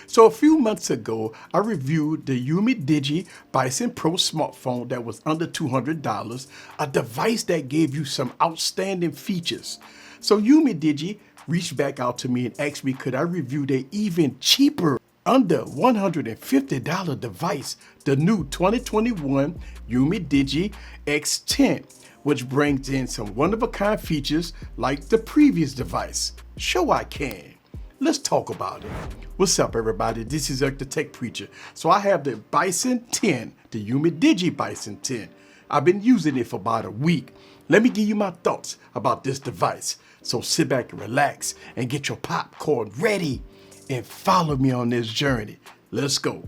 So a few months ago, I reviewed the Umidigi Bison Pro smartphone that was under $200, a device that gave you some outstanding features. So Umidigi reached back out to me and asked me could I review their even cheaper, under $150 device, the new 2021 Umidigi X10, which brings in some one-of-a-kind features like the previous device. Sure I can. Let's talk about it. What's up, everybody? This is Eric the Tech Preacher. So I have the Bison 10, the Umidigi Bison 10. I've been using it for about a week. Let me give you my thoughts about this device. So sit back and relax and get your popcorn ready and follow me on this journey. Let's go.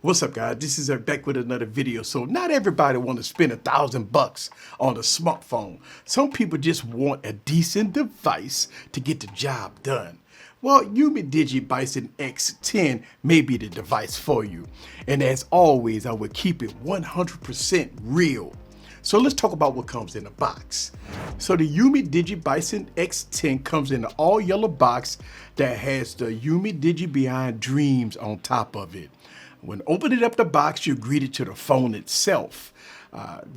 What's up, guys? This is Eric back with another video. So not everybody want to spend $1,000 on a smartphone. Some people just want a decent device to get the job done. Well, Umidigi Bison X10 may be the device for you. And as always, I will keep it 100% real. So let's talk about what comes in the box. So the Umidigi Bison X10 comes in an all yellow box that has the Umidigi Beyond Dreams on top of it. When opening up the box, you're greeted to the phone itself.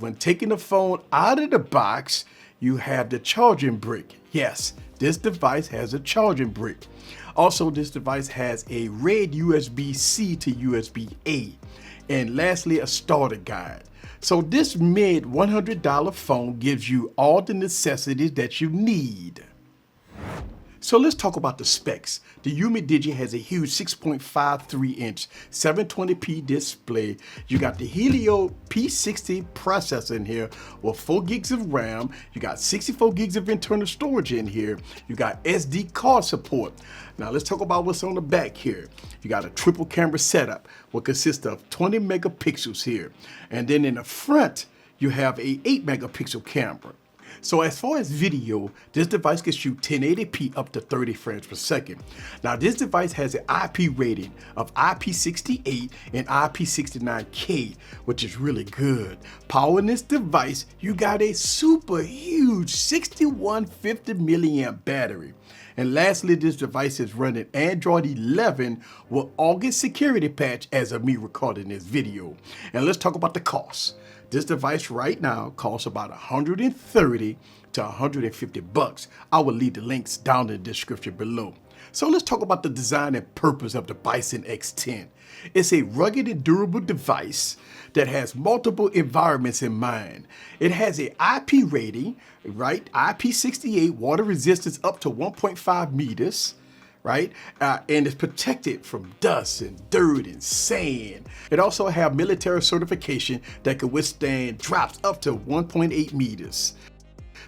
When taking the phone out of the box, you have the charging brick. Yes, this device has a charging brick. Also, this device has a red USB-C to USB-A. And lastly, a starter guide. So this mid $100 phone gives you all the necessities that you need. So let's talk about the specs. The Umidigi has a huge 6.53-inch 720p display. You got the Helio P60 processor in here with 4 gigs of RAM. You got 64 gigs of internal storage in here. You got SD card support. Now let's talk about what's on the back here. You got a triple camera setup, which consists of 20 megapixels here. And then in the front, you have a 8 megapixel camera. So as far as video, this device can shoot 1080p up to 30 frames per second. Now this device has an IP rating of IP68 and IP69K, which is really good. Powering this device, you got a super huge 6150 milliamp battery. And lastly, this device is running Android 11 with August security patch as of me recording this video. And let's talk about the cost. This device right now costs about $130 to $150. I will leave the links down in the description below. So let's talk about the design and purpose of the Bison X10. It's a rugged and durable device that has multiple environments in mind. It has an IP rating, right? IP68, water resistance up to 1.5 meters. Right? And it's protected from dust and dirt and sand. It also has military certification that can withstand drops up to 1.8 meters.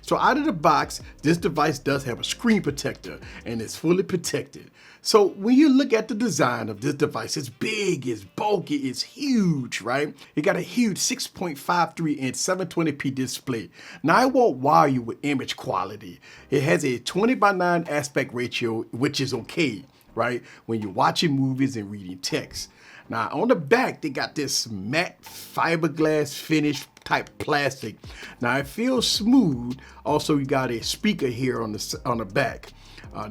So out of the box, this device does have a screen protector and it's fully protected. So when you look at the design of this device, it's big, it's bulky, it's huge, right? It got a huge 6.53-inch 720p display. Now I won't wow you with image quality. It has a 20:9 aspect ratio, which is okay, right? When you're watching movies and reading text. Now on the back, they got this matte fiberglass finish type plastic. Now it feels smooth. Also, you got a speaker here on the back.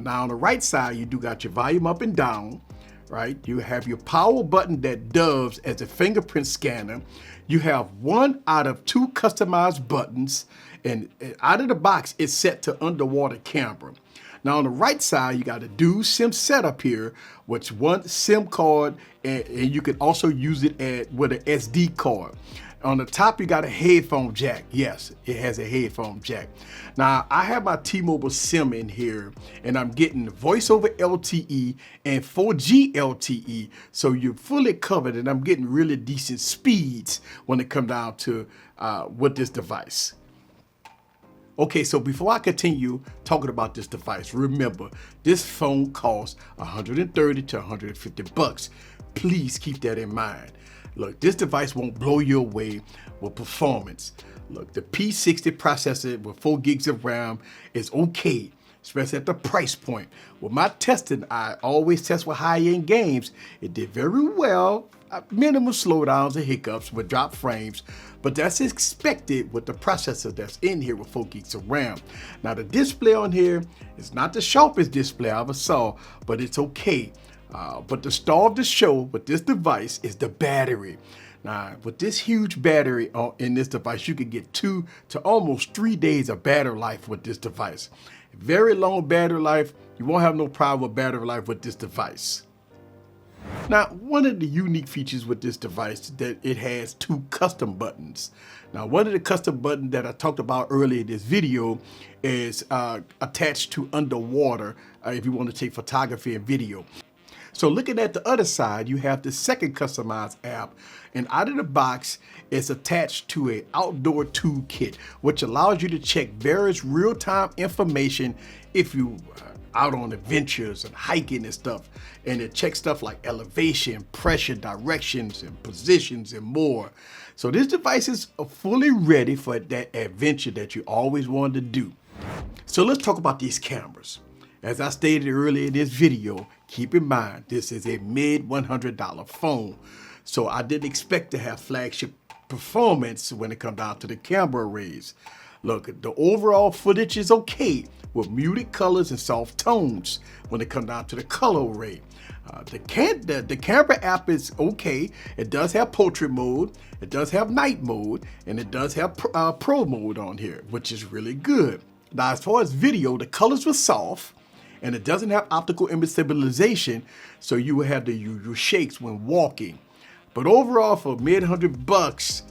Now on the right side, you do got your volume up and down, right? You have your power button that does as a fingerprint scanner. You have 1 out of 2 customized buttons, and out of the box, it's set to underwater camera. Now on the right side, you got a dual SIM setup here, which one SIM card, and you can also use it with an SD card. On the top, you got a headphone jack. Yes, it has a headphone jack. Now, I have my T-Mobile SIM in here, and I'm getting voice over LTE and 4G LTE, so you're fully covered, and I'm getting really decent speeds when it comes down to with this device. Okay, so before I continue talking about this device, remember, this phone costs $130 to $150. Please keep that in mind. Look, this device won't blow you away with performance. Look, the P60 processor with 4 gigs of RAM is okay, especially at the price point. With my testing, I always test with high-end games. It did very well minimal slowdowns and hiccups with drop frames, but that's expected with the processor that's in here with 4 gigs of RAM. Now the display on here is not the sharpest display I ever saw, but it's okay. But the star of the show with this device is the battery. Now, with this huge battery in this device, you can get 2 to almost 3 days of battery life with this device. Very long battery life. You won't have no problem with battery life with this device. Now, one of the unique features with this device is that it has 2 custom buttons. Now, one of the custom buttons that I talked about earlier in this video is attached to underwater if you want to take photography and video. So looking at the other side, you have the second customized app, and out of the box, it's attached to an outdoor toolkit, which allows you to check various real-time information if you out on adventures and hiking and stuff. And it checks stuff like elevation, pressure, directions, and positions, and more. So this device is fully ready for that adventure that you always wanted to do. So let's talk about these cameras. As I stated earlier in this video, keep in mind, this is a mid $100 phone. So I didn't expect to have flagship performance when it comes down to the camera arrays. Look, the overall footage is okay with muted colors and soft tones when it comes down to the color array. The camera app is okay. It does have portrait mode, it does have night mode, and it does have pro mode on here, which is really good. Now, as far as video, the colors were soft, and it doesn't have optical image stabilization, so you will have the usual shakes when walking. But overall, for mid $100,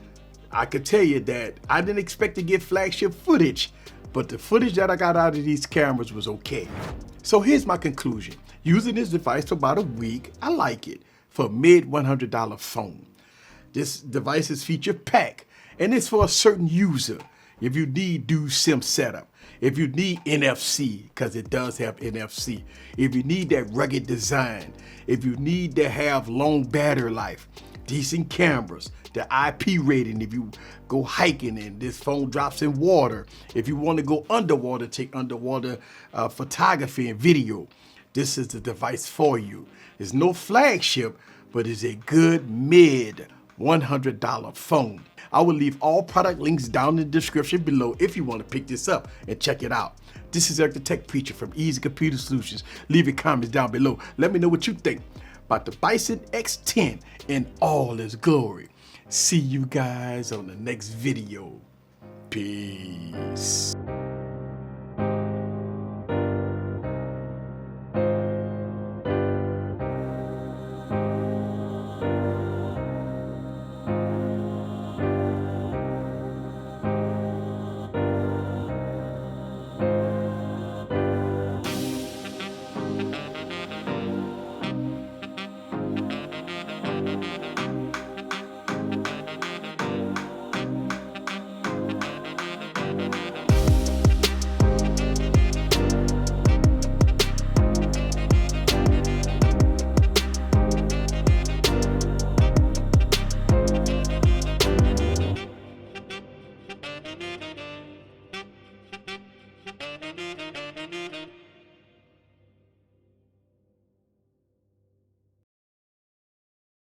I could tell you that I didn't expect to get flagship footage, but the footage that I got out of these cameras was okay. So here's my conclusion. Using this device for about a week, I like it for a mid $100 phone. This device is feature packed, and it's for a certain user. If you need do SIM setup, if you need NFC, because it does have NFC, if you need that rugged design, if you need to have long battery life, decent cameras, the IP rating, if you go hiking and this phone drops in water, if you want to go underwater, take underwater photography and video, this is the device for you. It's no flagship, but it's a good mid $100 phone. I will leave all product links down in the description below if you want to pick this up and check it out. This is Eric the Tech Preacher from Easy Computer Solutions. Leave your comments down below. Let me know what you think about the Bison X10 in all its glory. See you guys on the next video. Peace.